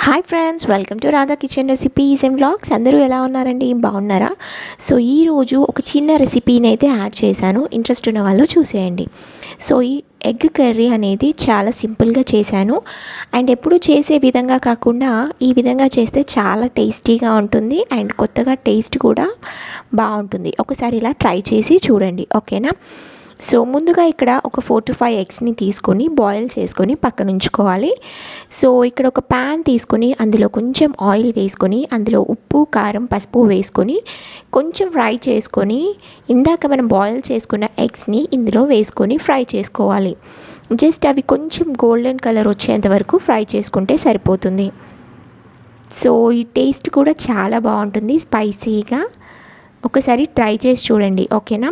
Hi friends, welcome to Radha kitchen recipes and vlogs. అందరూ ఎలా ఉన్నారండి? బాగున్నారా? సో ఈరోజు ఒక చిన్న రెసిపీని అయితే యాడ్ చేశాను. ఇంట్రెస్ట్ ఉన్న వాళ్ళు చూసేయండి. సో ఈ ఎగ్ కర్రీ అనేది చాలా సింపుల్గా చేశాను. అండ్ ఎప్పుడు చేసే విధంగా కాకుండా ఈ విధంగా చేస్తే చాలా టేస్టీగా ఉంటుంది అండ్ కొత్తగా టేస్ట్ కూడా బాగుంటుంది. ఒకసారి ఇలా ట్రై చేసి చూడండి, ఓకేనా? సో ముందుగా ఇక్కడ ఒక 4 to 5 ఎగ్స్ని తీసుకొని బాయిల్ చేసుకొని పక్కన ఉంచుకోవాలి. సో ఇక్కడ ఒక ప్యాన్ తీసుకొని అందులో కొంచెం ఆయిల్ వేసుకొని అందులో ఉప్పు, కారం, పసుపు వేసుకొని కొంచెం ఫ్రై చేసుకొని ఇందాక మనం బాయిల్ చేసుకున్న ఎగ్స్ని ఇందులో వేసుకొని ఫ్రై చేసుకోవాలి. జస్ట్ అవి కొంచెం గోల్డెన్ కలర్ వచ్చేంత వరకు ఫ్రై చేసుకుంటే సరిపోతుంది. సో ఈ టేస్ట్ కూడా చాలా బాగుంటుంది, స్పైసీగా. ఒకసారి ట్రై చేసి చూడండి, ఓకేనా?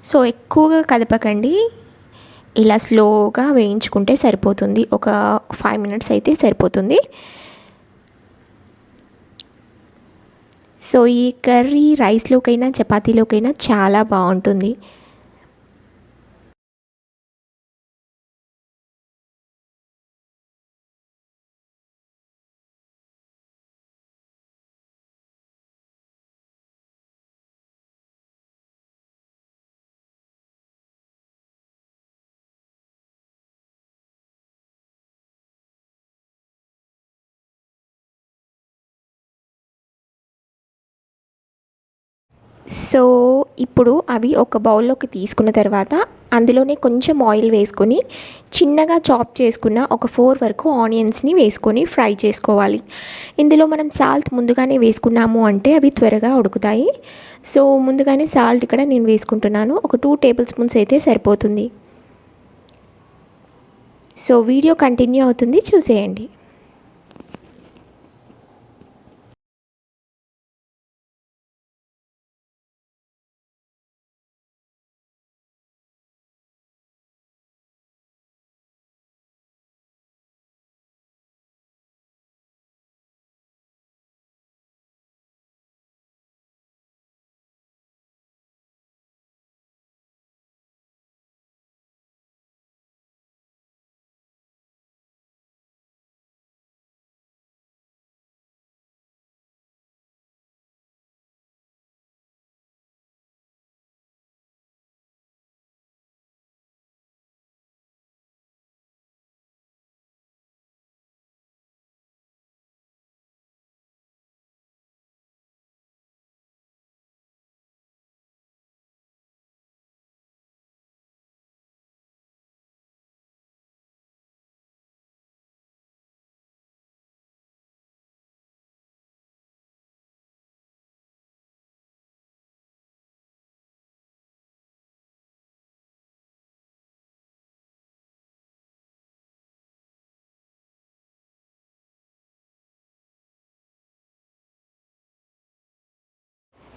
సో ఎక్కువగా కదపకండి, ఇలా స్లోగా వేయించుకుంటే సరిపోతుంది. ఒక 5 minutes అయితే సరిపోతుంది. సో ఈ కర్రీ రైస్లోకైనా చపాతీలోకైనా చాలా బాగుంటుంది. సో ఇప్పుడు అవి ఒక బౌల్లోకి తీసుకున్న తర్వాత అందులోనే కొంచెం ఆయిల్ వేసుకొని చిన్నగా చాప్ చేసుకున్న ఒక 4 వరకు ఆనియన్స్ని వేసుకొని ఫ్రై చేసుకోవాలి. ఇందులో మనం సాల్ట్ ముందుగానే వేసుకున్నాము అంటే అవి త్వరగా ఉడుకుతాయి. సో ముందుగానే సాల్ట్ ఇక్కడ నేను వేసుకుంటున్నాను. ఒక 2 tablespoons అయితే సరిపోతుంది. సో వీడియో కంటిన్యూ అవుతుంది, చూసేయండి.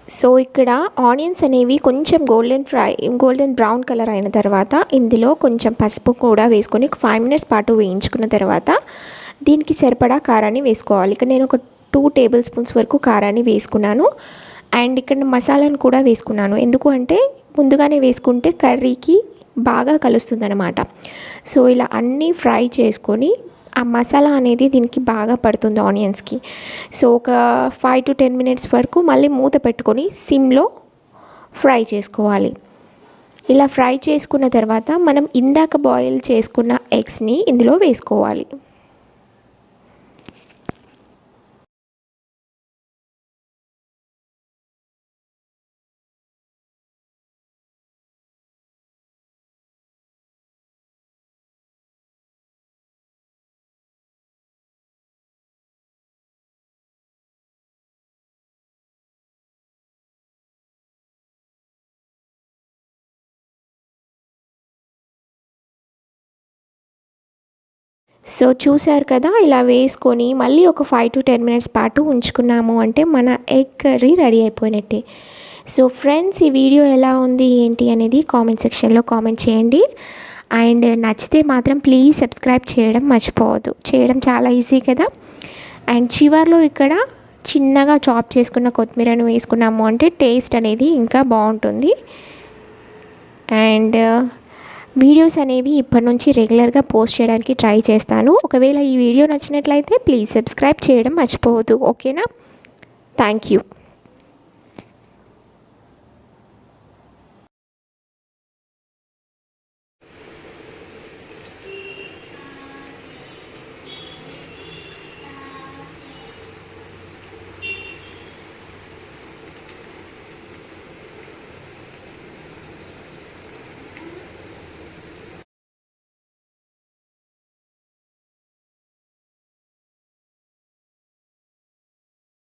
సో ఇక్కడ ఆనియన్స్ అనేవి కొంచెం గోల్డెన్ బ్రౌన్ కలర్ అయిన తర్వాత ఇందులో కొంచెం పసుపు కూడా వేసుకొని 5 minutes పాటు వేయించుకున్న తర్వాత దీనికి సరిపడా కారాన్ని వేసుకోవాలి. ఇక్కడ నేను ఒక 2 tablespoons వరకు కారాన్ని వేసుకున్నాను. అండ్ ఇక్కడ మసాలాను కూడా వేసుకున్నాను. ఎందుకు అంటే ముందుగానే వేసుకుంటే కర్రీకి బాగా కలుస్తుంది అన్నమాట. సో ఇలా అన్నీ ఫ్రై చేసుకొని ఆ మసాలా అనేది దీనికి బాగా పడుతుంది ఆనియన్స్కి. సో ఒక 5 to 10 minutes వరకు మళ్ళీ మూత పెట్టుకొని సిమ్లో ఫ్రై చేసుకోవాలి. ఇలా ఫ్రై చేసుకున్న తర్వాత మనం ఇందాక బాయిల్ చేసుకున్న ఎగ్స్ని ఇందులో వేసుకోవాలి. సో చూసారు కదా, ఇలా వేసుకొని మళ్ళీ ఒక 5 to 10 minutes పాటు ఉంచుకున్నాము అంటే మన ఎగ్ కర్రీ రెడీ అయిపోయినట్టే. సో ఫ్రెండ్స్, ఈ వీడియో ఎలా ఉంది ఏంటి అనేది కామెంట్ సెక్షన్లో కామెంట్ చేయండి. అండ్ నచ్చితే మాత్రం ప్లీజ్ సబ్స్క్రైబ్ చేయడం మర్చిపోవద్దు. చేయడం చాలా ఈజీ కదా. అండ్ చివర్లో ఇక్కడ చిన్నగా చాప్ చేసుకున్న కొత్తిమీరను వేసుకున్నాము అంటే టేస్ట్ అనేది ఇంకా బాగుంటుంది. అండ్ వీడియోస్ అనేవి ఇప్పటి నుంచి రెగ్యులర్గా పోస్ట్ చేయడానికి ట్రై చేస్తాను. ఒకవేళ ఈ వీడియో నచ్చినట్లయితే ప్లీజ్ సబ్స్క్రైబ్ చేయడం మర్చిపోవద్దు. ఓకేనా? Thank you.